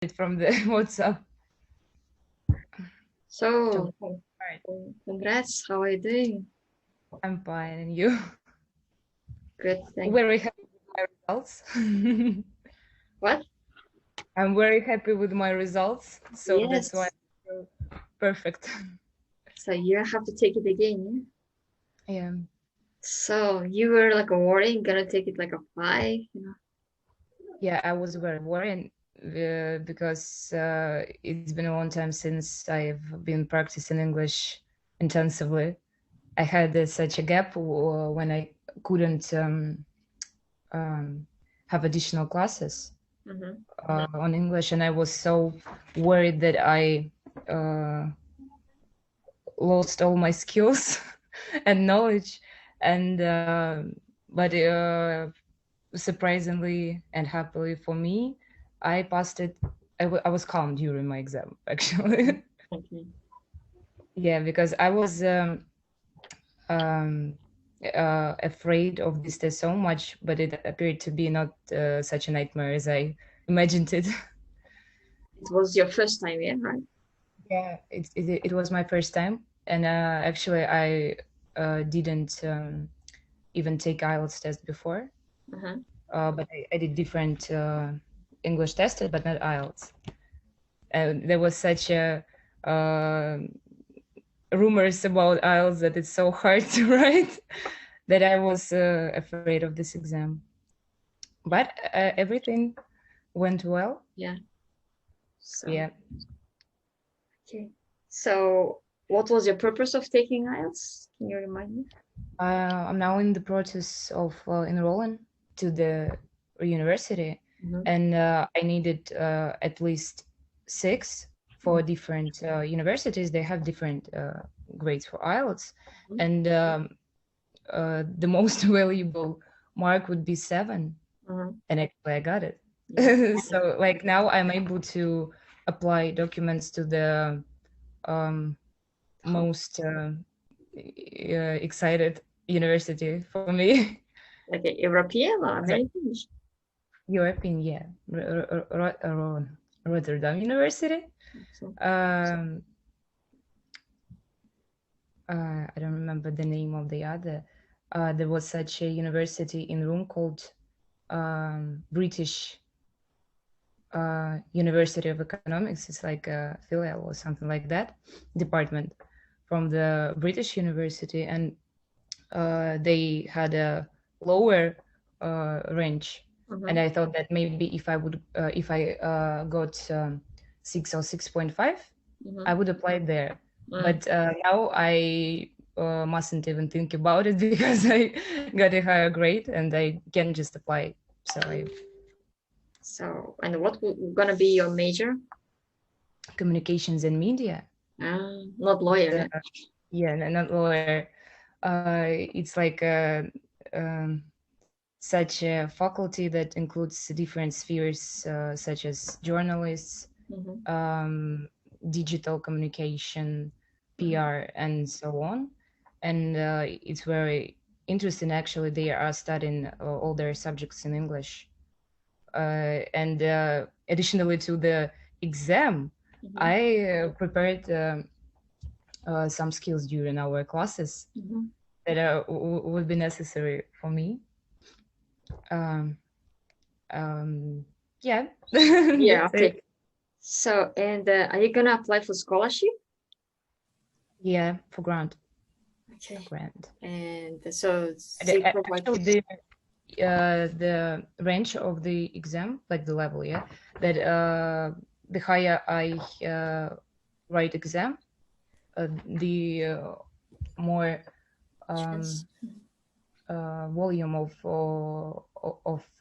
it from the WhatsApp. So, Alright, congrats. How are you doing? I'm fine, and you? Good, thank Very happy with my results. What? I'm very happy with my results, so that's why Yes. I feel perfect. So you have to take it again, yeah? Yeah, So you were like worrying, gonna take it like a 5? yeah, I was very worried because it's been a long time since I've been practicing English intensively. I had such a gap when I couldn't have additional classes Mm-hmm. on English, and I was so worried that I uh, lost all my skills and knowledge. And but surprisingly and happily for me, I passed it. I was calm during my exam, actually. Okay. Yeah, because I was um, afraid of this test so much, but it appeared to be not such a nightmare as I imagined it. It was your first time, yeah, right? Yeah, it was my first time, and actually I didn't even take IELTS test before, Uh-huh. but I did different English tested, but not IELTS. And there was such a uh, rumors about IELTS that it's so hard to write that I was afraid of this exam. But everything went well. Yeah. So, Yeah. okay. So what was your purpose of taking IELTS? Can you remind me? I'm now in the process of enrolling to the university, Mm-hmm. and I needed at least 6 for different universities. They have different grades for IELTS, and the most valuable mark would be 7, Mm-hmm. and actually I got it. Yeah. So like now I'm able to apply documents to the um, How? most excited university for me. Like a European or So American? European, yeah, Rotterdam University. So, Um, I don't remember the name of the other. There was such a university in Rome called British University of Economics. It's like a filial or something like that, department from the British University, and they had a lower range, and mm-hmm. I thought that maybe if I got 6 or 6.5, I Mm-hmm. would apply there. Mm. But now I mustn't even think about it because I got a higher grade and I can just apply. So I So, and what gonna be your major? communications and media. Not lawyer, The, yeah? yeah, not lawyer. It's like such a faculty that includes different spheres such as journalists, Mm-hmm. um, digital communication, Mm-hmm. PR, and so on. And it's very interesting, actually. They are studying all their subjects in English. And additionally to the exam, Mm-hmm. I prepared some skills during our classes Mm-hmm. that would be necessary for me. Um, yeah, Yeah, that's okay. it. So, and are you gonna apply for scholarship? Yeah, for Okay. grant. And so And, they provide. actually, the range of the exam, like the level, yeah, that the higher I write exam, the more Chance. um, volume of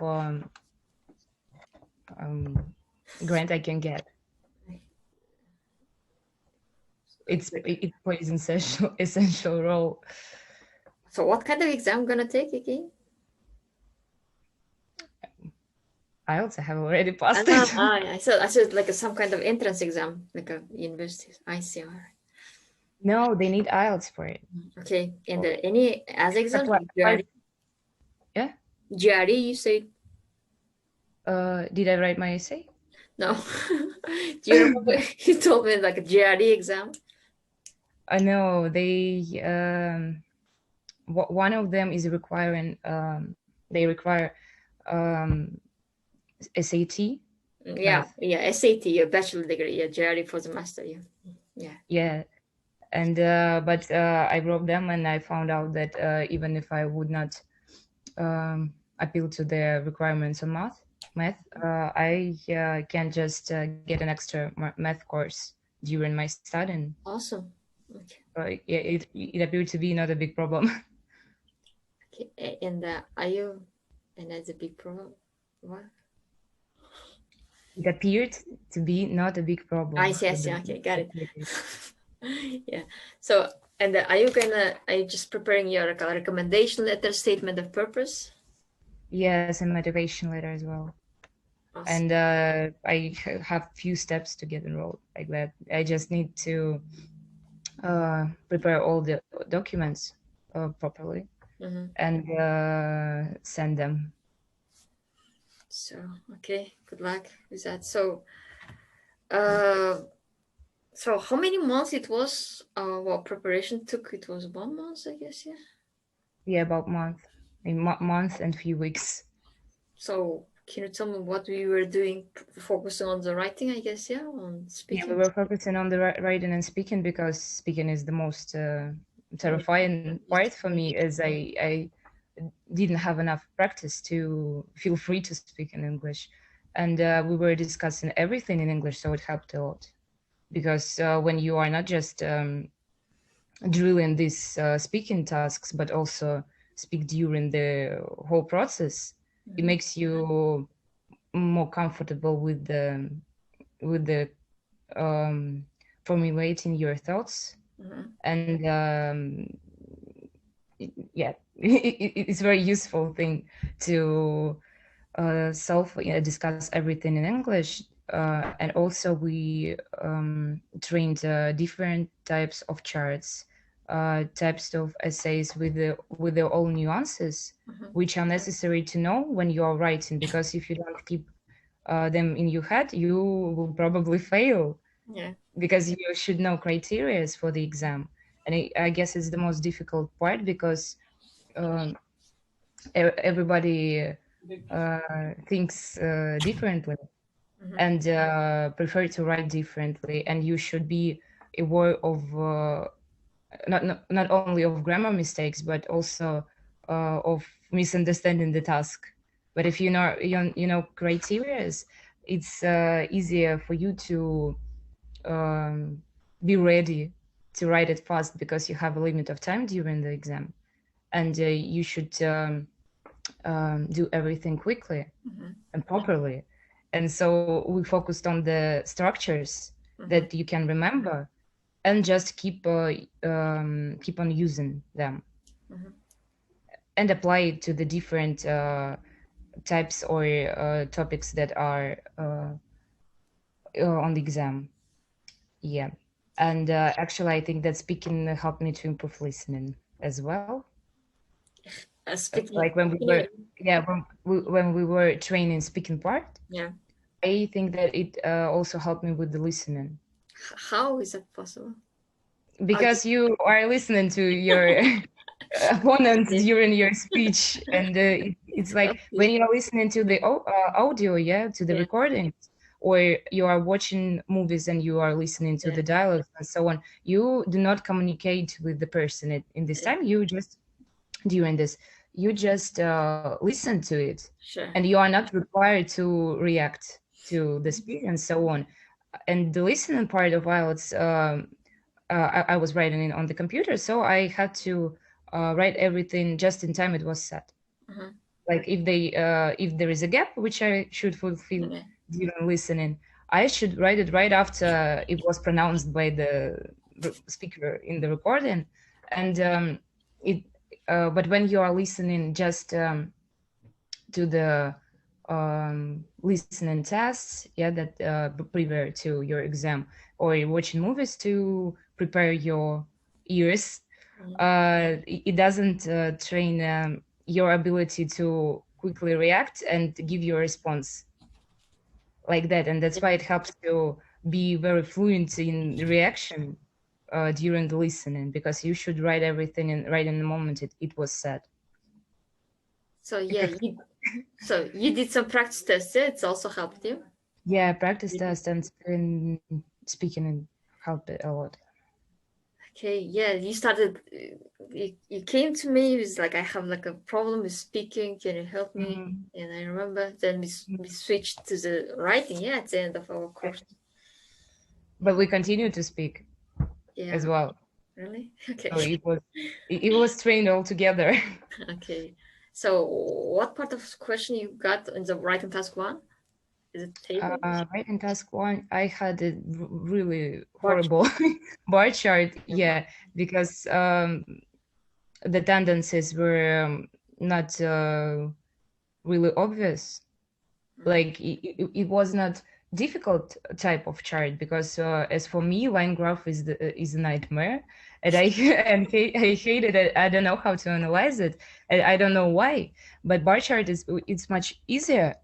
um, grant I can get. It plays an essential essential role. So what kind of exam gonna take again? I also have already I passed know, it. I said like some kind of entrance exam, like a university. I see. All right. No, they need IELTS for it. Okay. And Oh, any as exam, apply, yeah. GRE, you said. Did I write my essay? No. Do you remember you told me like a GRE exam? I know one of them is requiring they require um, SAT Yeah, math. yeah, SAT, your bachelor degree, yeah, GRE for the master, yeah. Yeah. Yeah, and but I wrote them and I found out that even if I would not appeal to the requirements on math, I can just get an extra math course during my studying. Awesome. Okay. Yeah, it appeared to be not a big problem. Okay. And are you and that's a big problem? What? It appeared to be not a big I problem see, I with see. the Okay, got it. activities. Yeah. So, and are you just preparing your recommendation letter, statement of purpose? Yes, and motivation letter as well. Awesome. And I have few steps to get enrolled like that. I just need to prepare all the documents properly Mm-hmm. and send them. So, okay, good luck with that. Uh, so how many months it was? What preparation took? It was 1 month, I guess. Yeah. Yeah, about month and few weeks. So, can you tell me what we were doing? Focusing on the writing, I guess. Yeah, on Yeah, we speaking. were focusing on the writing and speaking because speaking is the most Yeah. terrifying part for me, as I didn't have enough practice to feel free to speak in English. And we were discussing everything in English, so it helped a lot. Because when you are not just drilling these speaking tasks, but also speak during the whole process, it Mm-hmm. makes you more comfortable with the formulating your thoughts. Mm-hmm. And yeah, it's a very useful thing to discuss everything in English. And also we trained different types of charts, types of essays with their own nuances, Mm-hmm. which are necessary to know when you are writing. Because if you don't keep them in your head, you will probably fail, Yeah. because you should know criteria for the exam. And I guess it's the most difficult part, because um, everybody thinks differently Mm-hmm. and prefer to write differently, and you should be aware of not only of grammar mistakes but also of misunderstanding the task. But if you know criteria, it's easier for you to be ready to write it fast, because you have a limit of time during the exam, and you should do everything quickly Mm-hmm. and properly. And so we focused on the structures Mm-hmm. that you can remember, and just keep on using them Mm-hmm. and apply it to the different types or topics that are on the exam. Yeah. And actually, I think that speaking helped me to improve listening as well. Speaking, Like when we can were, you? yeah, when we were training speaking part, Yeah. I think that it also helped me with the listening, How is that possible? How do because you are listening to your opponent you, during your speech, and it's like when exactly. you are listening to the audio, yeah, to the Yeah. recordings, or you are watching movies and you are listening to Yeah. the dialogues and so on, you do not communicate with the person in this Yeah. time. You just during this, you just listen to it, Sure. and you are not required to react to the speech and so on. And the listening part of IELTS, I was writing it on the computer, so I had to write everything just in time it was set. Uh-huh. Like if there is a gap which I should fulfill Yeah. during listening, I should write it right after it was pronounced by the speaker in the recording. And it but when you are listening just to the listening tests, yeah, that prepare to your exam, or you're watching movies to prepare your ears, Mhm. it doesn't train your ability to quickly react and give your response. like that, and that's why it helps to be very fluent in reaction during the listening, because you should write everything in right in the moment it was said. So yeah, you did some practice tests. Yeah, it's also helped you. Yeah, practice test and speaking and helped it a lot. Okay, yeah, you started. You came to me. It was like, I have like a problem with speaking. Can you help me? Mhm. And I remember then we switched to the writing. Yeah, at the end of our course. But we continue to speak Yeah, as well. really. Okay. So it was trained all together. Okay. So, what part of the question you got in the writing task one? Is it table? Right in task one, I had a really Bar horrible bar chart. Yeah, because the tendencies were not really obvious. Like it was not difficult type of chart, because as for me, line graph is a nightmare, and I hated it. I don't know how to analyze it, and I don't know why. But bar chart it's much easier.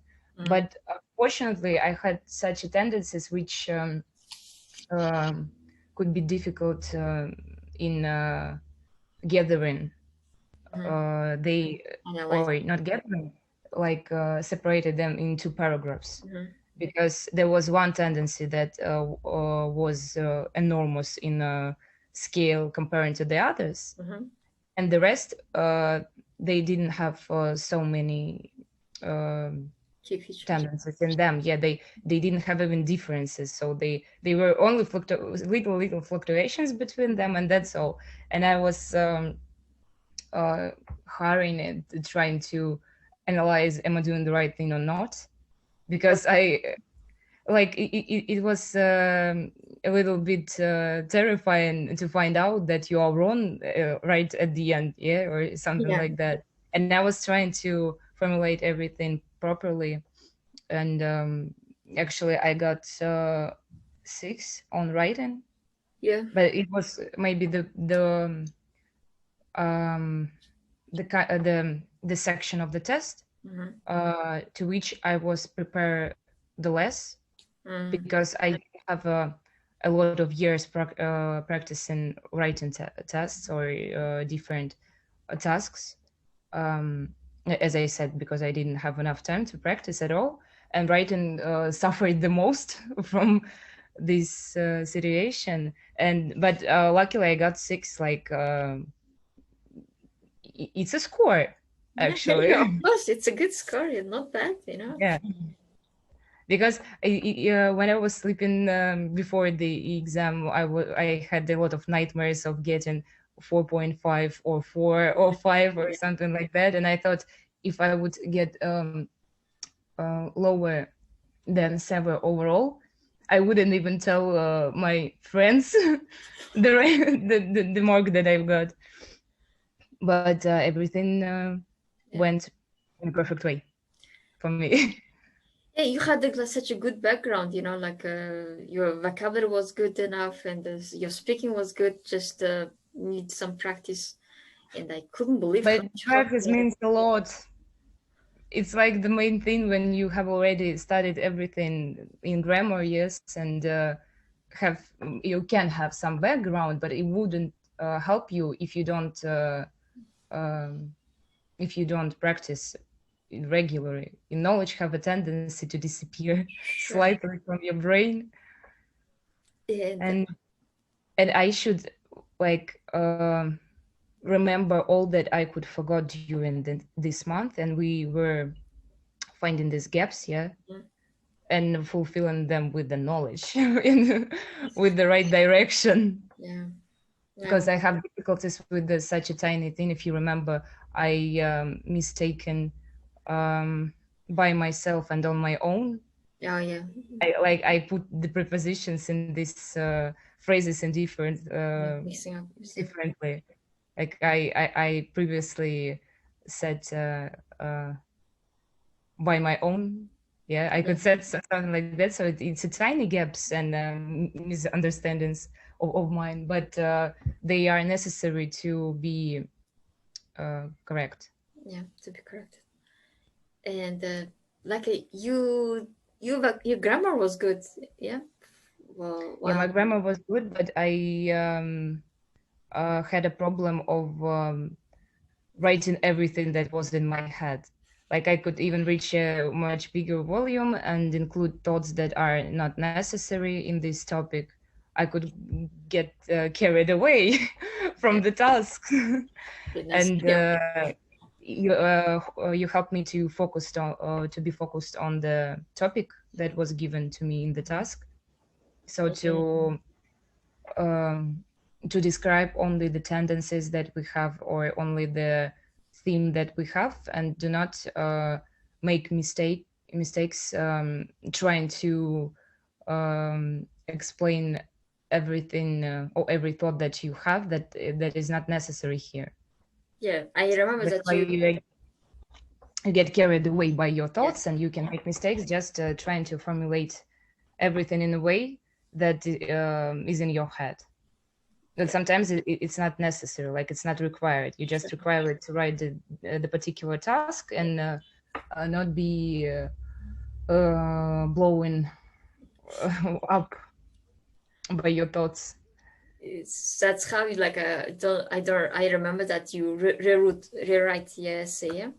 But fortunately, I had such a tendencies which could be difficult in gathering. They Analyze. or not gathering, like separated them into paragraphs, Mm-hmm. because there was one tendency that was enormous in scale comparing to the others, Mm-hmm. and the rest they didn't have so many um, Key features. tendencies in them. Yeah, they didn't have even differences, so they were only little fluctuations between them, and that's all. And I was hurrying and trying to analyze, am I doing the right thing or not, because I like it was a little bit terrifying to find out that you are wrong right at the end, yeah, or something Yeah. like that. And I was trying to formulate everything properly, and actually I got 6 on writing, Yeah. but it was maybe um the section of the test Mm-hmm. to which I was prepared the less, Mm. because I have a lot of years practicing writing tests or different tasks. As I said, because I didn't have enough time to practice at all, and writing suffered the most from this situation. And but luckily, I got 6. Like it's a score, Yeah, of actually. course, it's a good score. It's not bad, you know. Yeah, because when I was sleeping before the exam, I had a lot of nightmares of getting 4.5 or 4 or 5 or something like that, and I thought if I would get lower than 7 overall, I wouldn't even tell my friends the mark that I've got. But everything Yeah. went in a perfect way for me. Yeah, you had like, such a good background, you know, like your vocabulary was good enough and your speaking was good. Just need some practice, and I couldn't believe But how practice means a lot. It's like the main thing when you have already studied everything in grammar, yes, and have you can have some background, but it wouldn't help you um, if you don't practice it regularly. Your knowledge have a tendency to disappear sure. slightly from your brain, And and I should like remember all that I could forgot during this month, and we were finding these gaps, yeah, mm, and fulfilling them with the knowledge with the right direction, yeah, yeah, because I have difficulties with such a tiny thing. If you remember, I mistaken um, by myself and on my own. oh yeah, I put the prepositions in these phrases in yeah, mixing up stuff. differently. Like I previously said by my own, yeah, I Yeah, could set something like that. So it's a tiny gaps and misunderstandings of mine, but they are necessary to be correct. yeah, to be correct. And like you your grammar was good, yeah. Well, Yeah, my wow. grammar was good, but I had a problem of writing everything that was in my head. Like I could even reach a much bigger volume and include thoughts that are not necessary in this topic. I could get carried away Yeah, from the task, goodness. and Yeah. you helped me to to be focused on the topic that was given to me in the task. So Okay. um, to describe only the tendencies that we have or only the theme that we have, and do not make mistakes trying to explain everything or every thought that you have that is not necessary here. Yeah, I remember That's that why you. you get carried away by your Yeah. thoughts, and you can make mistakes just trying to formulate everything in a way that is in your head. But Yeah. sometimes it's not necessary, like it's not required. You just require it to write the particular task, and not be blowing up by your thoughts. That's how you like I remember that you rewrite your essay, yeah.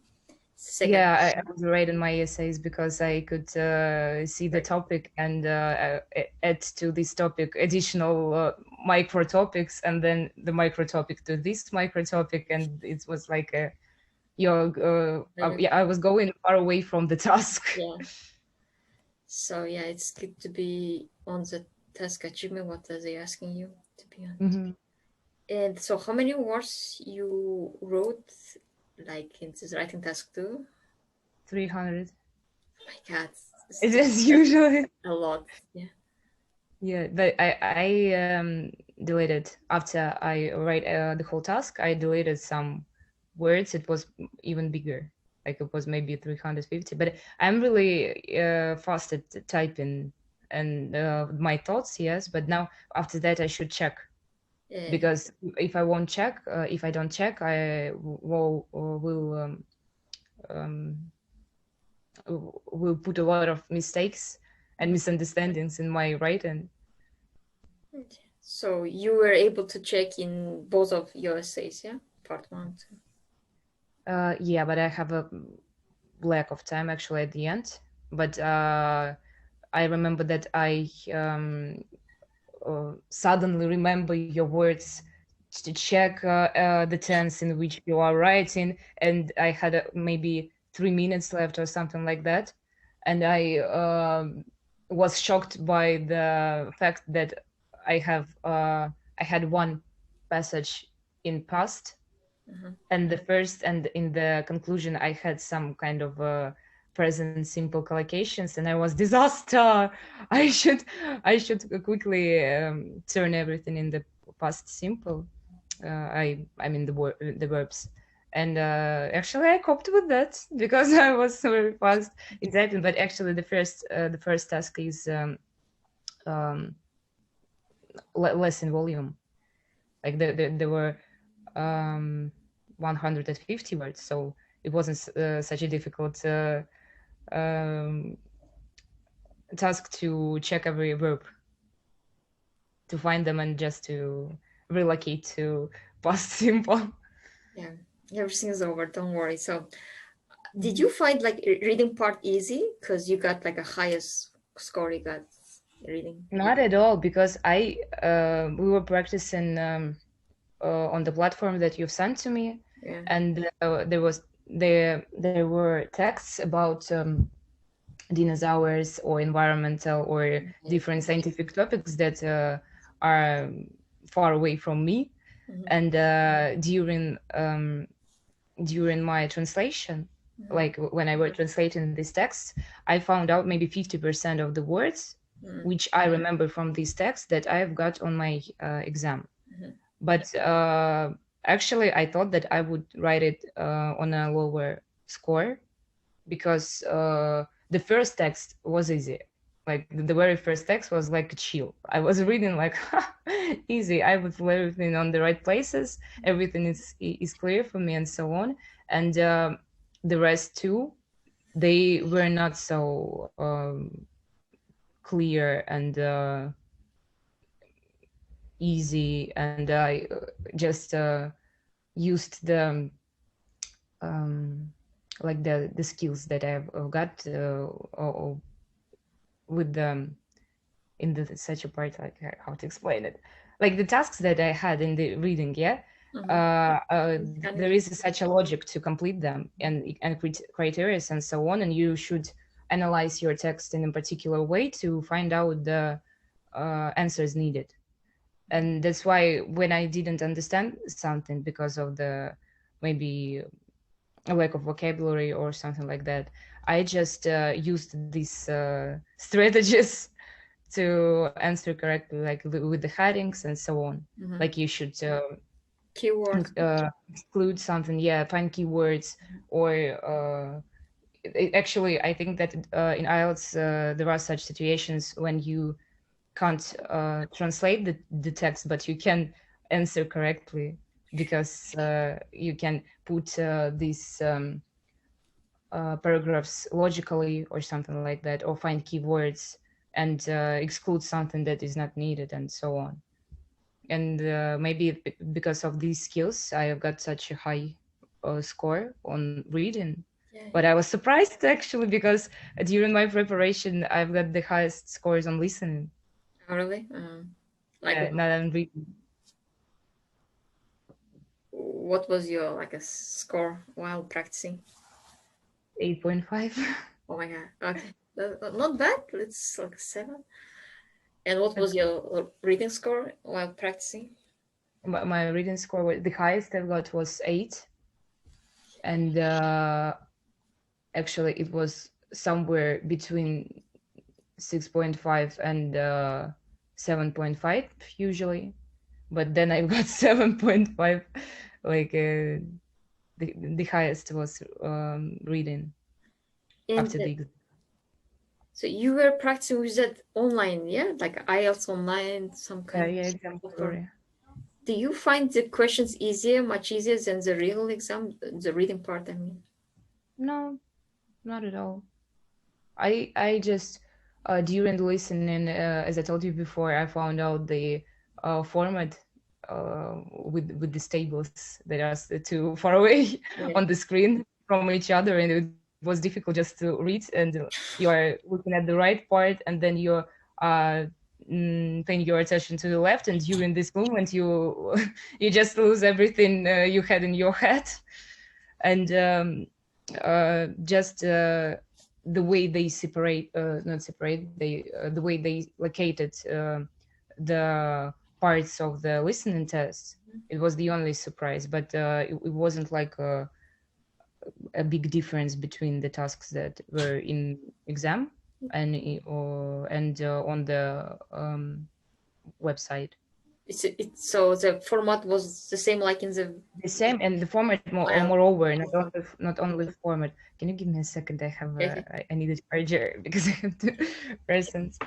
Second. Yeah, I was writing my essays because I could see the Right. topic and add to this topic additional micro topics, and then the micro topic to this micro topic, and it was like yeah, I was going far away from the task. Yeah. So yeah, it's good to be on the task achievement. What are they asking you to be on? Hmm. And so, how many words you wrote, like in this writing task two? 300. Oh my God, It it's is usually. a lot. Yeah. Yeah, but I deleted after I write the whole task. I deleted some words. It was even bigger, like it was maybe 350. But I'm really fast at typing and my thoughts, yes. But now after that, I should check, Yeah. because if I won't check, if I don't check, I um, will put a lot of mistakes and misunderstandings in my writing. So you were able to check in both of your essays, yeah? Part one, two. Yeah, but I have a lack of time actually at the end. But I remember that I suddenly remember your words to check the tense in which you are writing, and I had maybe 3 minutes left or something like that, and I was shocked by the fact that I had one passage in past, Uh-huh. and the first and in the conclusion I had some kind of present simple collocations, and I was disaster. I should quickly turn everything in the past simple. I mean the verbs, and actually I coped with that because I was very fast in typing. But actually the first task is um, less in volume. Like there were um, 150 words, so it wasn't such a difficult um, task to check every verb, to find them, and just to relocate to past simple. Yeah, everything's over. Don't worry. So, did you find like reading part easy? Because you got like a highest score you got reading. Not at all, because I we were practicing on the platform that you've sent to me, Yeah. and there were texts about dinosaurs or environmental or Okay. different scientific topics that are far away from me. Mhm. And during my translation, Mhm. like when I were translating these texts, I found out maybe 50% of the words Mhm. which I remember from these texts that I've got on my exam. Mhm. But actually, I thought that I would write it on a lower score, because the first text was easy. Like the very first text was like chill. I was reading like easy. I would put everything on the right places. Everything is clear for me, and so on. And the rest too, they were not so. clear and easy, and I just used the like the skills that I've got with the in the such a part, like how to explain it, like the tasks that I had in the reading, yeah. There is such a logic to complete them, and criteria and so on, and you should analyze your text in a particular way to find out the answers needed. And that's why when I didn't understand something because of the maybe a lack of vocabulary or something like that, I just used these strategies to answer correctly, like with the headings and so on. Like you should keywords, exclude something, yeah, find keywords, or actually, I think that in IELTS there are such situations when you can't translate the text, but you can answer correctly because you can put these paragraphs logically or something like that, or find keywords and exclude something that is not needed and so on. And maybe because of these skills, I have got such a high score on reading. But I was surprised actually because during my preparation, I've got the highest scores on listening. Oh, really? Like Not on reading. what was your like a score while practicing? 8.5. Oh my god. Okay. Not bad. It's like 7. And what was your reading score while practicing? My reading score was the highest I got was 8, and actually it was somewhere between 6.5 and 7.5 usually, but then I got 7.5. Like the highest was reading after the exam. So you were practicing with that online, yeah? Like IELTS Online, some kind Yeah, of exam software. Do you find the questions easier, much easier than the real exam, the reading part, I mean? No, not at all. I just during the listening, as I told you before, I found out the format with these tables that are too far away on the screen from each other, and it was difficult just to read. And you are looking at the right part, and then you're paying your attention to the left, and during this movement, you you just lose everything you had in your head, and just the way they separate, not separate, they the way they located the parts of the listening test. It was the only surprise, but it wasn't like a big difference between the tasks that were in exam and on the website. So the format was the same like in the same, and the format moreover, not only the format. Can you give me a second? I have I need a charger because I have 2 persons.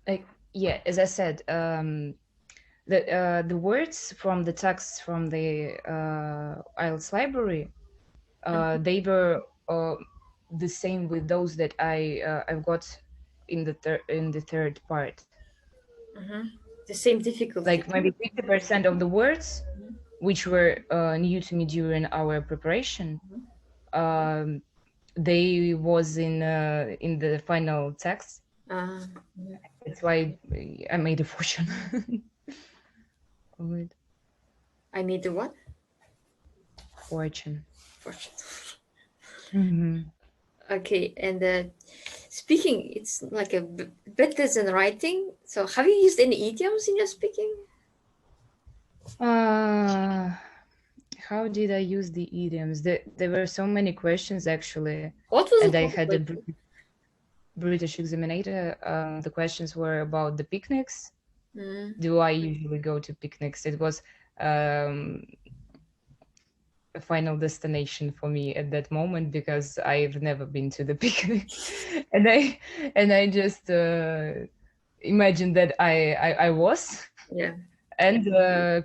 Like, yeah, as I said, the words from the text from the IELTS library, they were the same with those that I've got in the third part. The same difficulty. Like maybe 50% of the words, which were new to me during our preparation, they was in the final text. That's why I made a fortune. I made a what? Fortune. Okay, and speaking, it's like a better than writing. So have you used any idioms in your speaking? How did I use the idioms? There were so many questions actually. What was and it? I had a British examiner. The questions were about the picnics. Do I usually go to picnics? It was a final destination for me at that moment, because I've never been to the picnic. And I just imagined that I was, Yeah. and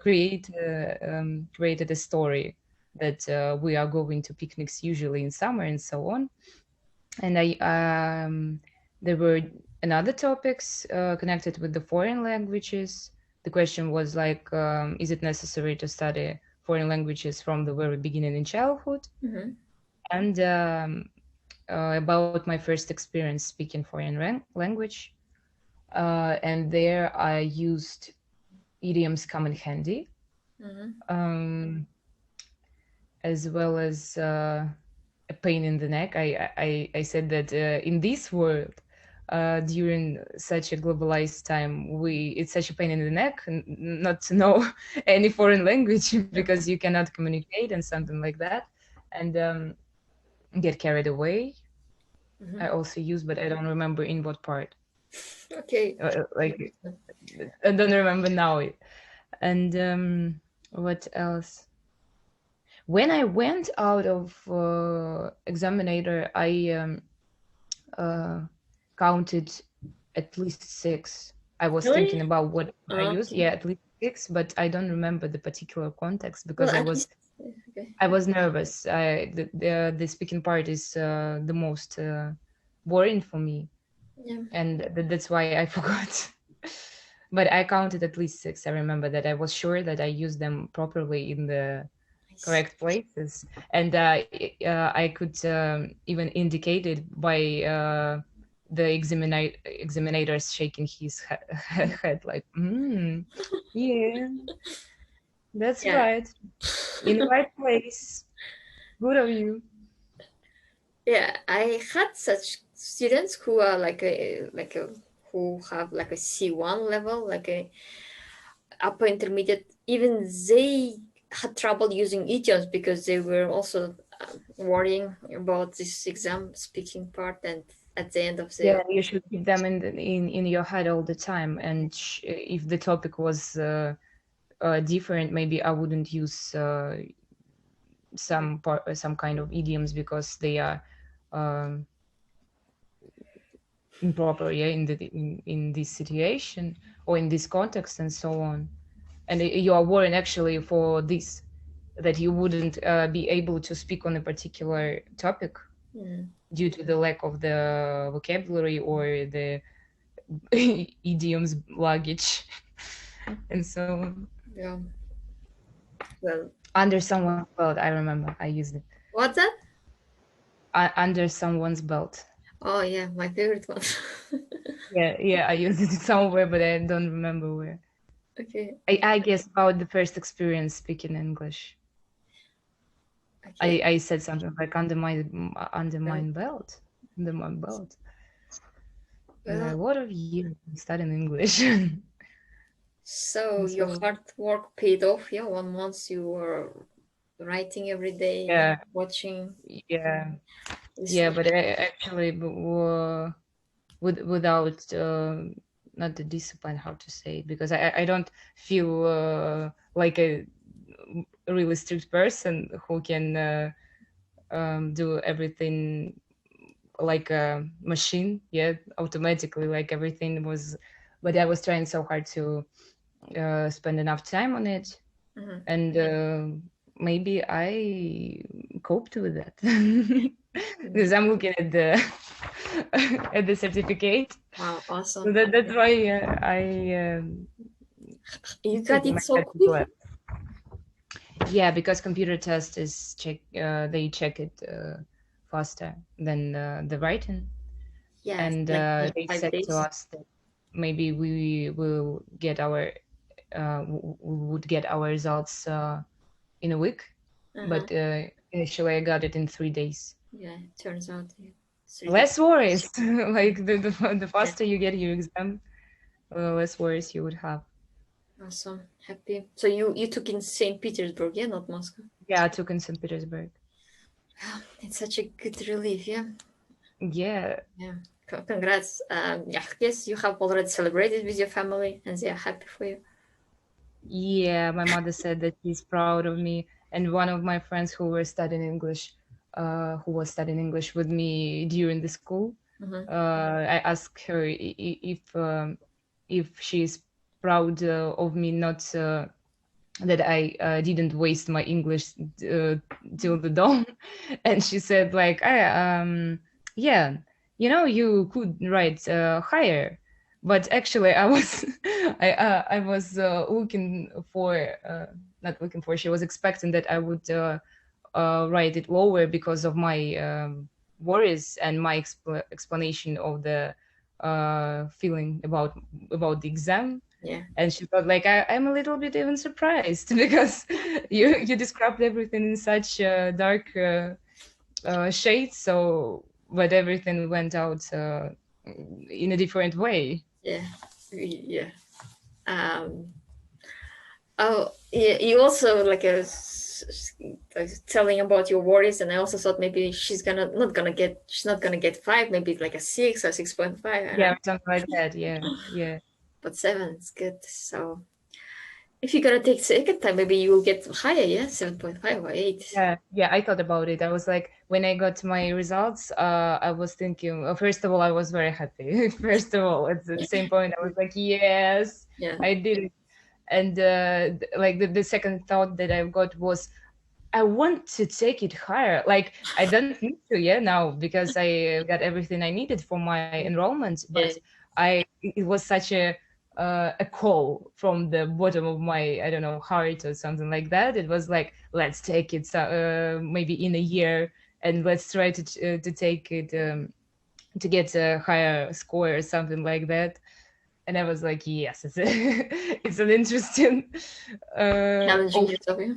created a story that we are going to picnics usually in summer and so on. And there were another topics connected with the foreign languages. The question was like, is it necessary to study foreign languages from the very beginning in childhood? Mm-hmm. And about my first experience speaking foreign language. And there I used idioms come in handy, Mm-hmm. as well as a pain in the neck. I said that in this world, during such a globalized time, it's such a pain in the neck not to know any foreign language because you cannot communicate and something like that, and get carried away. Mm-hmm. I also use, but I don't remember in what part. Okay. Like I don't remember now. And what else? When I went out of examinator, I uh, counted at least six. I was thinking Really? about what I used. Okay. Yeah, at least six, but I don't remember the particular context Well, because at least. Okay. I was nervous. The speaking part is the most boring for me, Yeah. and that's why I forgot. But I counted at least six. I remember that I was sure that I used them properly in the Nice. correct places, and I could even indicate it by the examinators shaking his head like, yeah, that's Yeah. right, in the right place. Good of you. Yeah. I had such students who are who have like a C1 level, like a upper intermediate. Even they had trouble using idioms because they were also worrying about this exam speaking part, and at the end of Yeah, the you should keep them in your head all the time. And if the topic was different, maybe I wouldn't use some kind of idioms because they are um, improper, yeah, in this situation or in this context and so on. And you are worried actually for this, that you wouldn't be able to speak on a particular topic mm, due to the lack of the vocabulary or the idioms luggage and so on. yeah. Well, Under someone's belt, I remember I used it. what's that? Under someone's belt. Oh yeah, my favorite one. Yeah, I used it somewhere, but I don't remember where. Okay. I guess about the first experience speaking English. Okay. I said something like under my Well, belt, under my belt. And a well, lot of years studying English. so And your so hard work paid off. Yeah, 1 month you were writing every day, yeah, watching, yeah, yeah. listening. But I actually without not the discipline, how to say it, because I don't feel like a really strict person who can do everything like a machine, yeah, automatically, like everything was. But I was trying so hard to spend enough time on it, Mhm. and maybe I coped with that. Because I'm looking at the at the certificate, Wow, so awesome. that's why I You took got my it so quick. certificate. Yeah, because computer test is they check it faster than the writing, Yes, and like they five said to days. us that maybe we will get our we would get our results in a week, Uh-huh. but initially I got it in 3 days. Yeah, it turns out yeah, 3 days. Less worries. Like the Yeah, faster you get your exam, less worries you would have. awesome. Happy. So you took in St. Petersburg, yeah, not Moscow. Yeah, I took in St. Petersburg. It's such a good relief, yeah. Yeah, Yeah. Congrats. Yeah, I guess you have already celebrated with your family and they are happy for you. Yeah, my mother said that she's proud of me. And one of my friends who were studying English, who was studying English with me during the school, I asked her if she's proud of me, not that I didn't waste my English till the dawn. And she said like, yeah, you know, you could write higher. But actually, I was, I was looking for, not looking for. She was expecting that I would write it lower because of my worries and my explanation of the feeling about the exam. Yeah. And she thought like, I'm a little bit even surprised because you described everything in such dark shades. So, but everything went out in a different way. Yeah. Yeah. Um. Oh, yeah. You also like telling about your worries, and I also thought maybe she's not gonna get 5, maybe like a 6 or 6.5. Yeah, something like that. Yeah, yeah. But 7 is good. So if you're gonna take second time, maybe you will get higher. Yeah, 7.5 or 8. Yeah, I thought about it. I was like, when I got my results, I was thinking, first of all, I was very happy. First of all, at the same point, I was like, yes, Yeah. I did it. And like the second thought that I got was, I want to take it higher. Like I don't need to, yeah, now because I got everything I needed for my enrollment. Yeah. But it was such a call from the bottom of my, I don't know, heart or something like that. It was like, let's take it, maybe in a year, and let's try to take it to get a higher score or something like that. And I was like, yes, it's it's an interesting Challenging yourself. Yeah.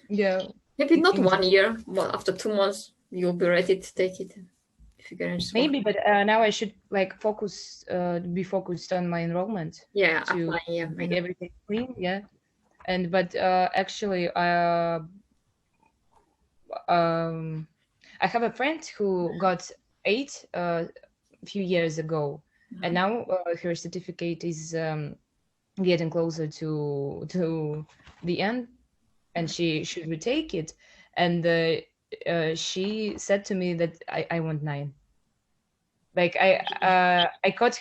yeah. Maybe not Interesting. 1 year, but after 2 months, you'll be ready to take it. If you're gonna just Maybe, but now I should like be focused on my enrollment yeah, to apply. Yeah, I make know. everything clean. Yeah, and but actually, I have a friend who got 8 a few years ago, and now her certificate is getting closer to the end, and she should retake it. And she said to me that I want 9. Like I caught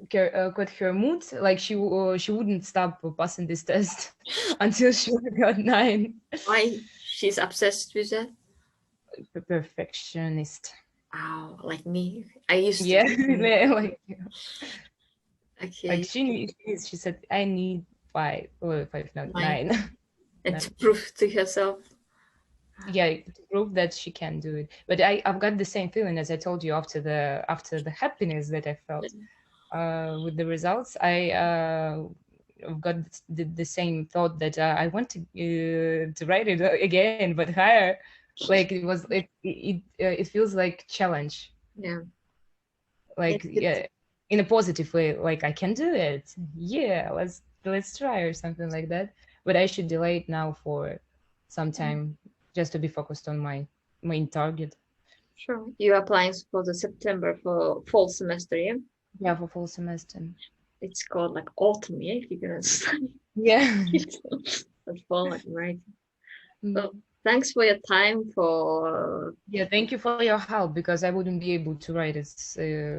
caught her mood. Like she wouldn't stop passing this test until she got 9. Why she's obsessed with that? Perfectionist. Wow, like me. I used to Yeah, be. like Okay, she said I need 5 or 5, not 9. 9. And No. to prove to herself. Yeah, to prove that she can do it. But I've got the same feeling as I told you after the happiness that I felt with the results. I've got the same thought that I want to write it again, but higher. Like it was, it feels like challenge. Yeah. Like yeah, in a positive way. Like I can do it. Yeah, let's try or something like that. But I should delay it now for some time just to be focused on my main target. Sure. You're applying for the September for fall semester, yeah? Yeah, for fall semester. It's called like autumn, yeah, if you're gonna study. Yeah. But fall, like, right? Mm. So thanks for your time for Yeah, thank you for your help because I wouldn't be able to write it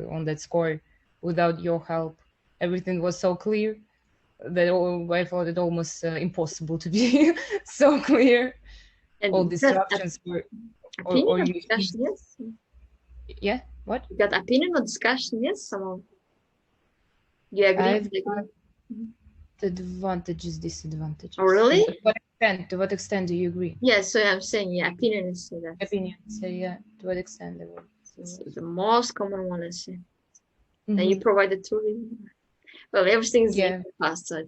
on that score without your help. Everything was so clear that I thought it almost impossible to be so clear. All and distractions were, opinion or or you, discussion, yes. yeah, what? You got opinion or discussion, yes, someone. You agree? I've got advantages, disadvantages. Oh really? To what extent? To what extent do you agree? Yeah, so I'm saying yeah, opinion is that. Opinions. So yeah, to what extent? So the most common one is and Mhm. you provided two. Well, everything's Yeah. fast, so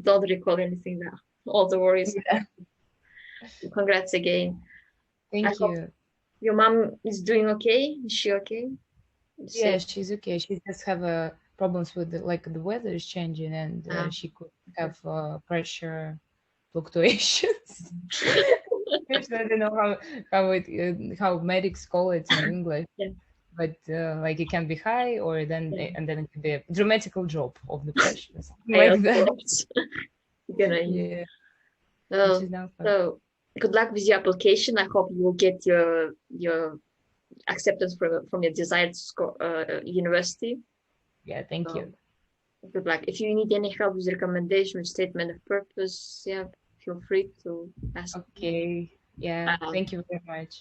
don't recall anything now. All the worries. Yeah. Congrats again. I Thank hope you. your mom is doing okay. Is she okay? Yeah, she's okay. She just have problems with like the weather is changing, and she could have pressure fluctuations. I don't know how how medics call it in English, Yeah. but like it can be high, or then Yeah. and then it can be a dramatical drop of the pressure, or something I like that. also gonna Yeah, which so is now fun. so good luck with your application. I hope you will get your acceptance from your desired university. Yeah, thank So you. good luck. If you need any help with recommendation, with statement of purpose, yeah, feel free to ask. Okay, yeah, Um, thank you very much.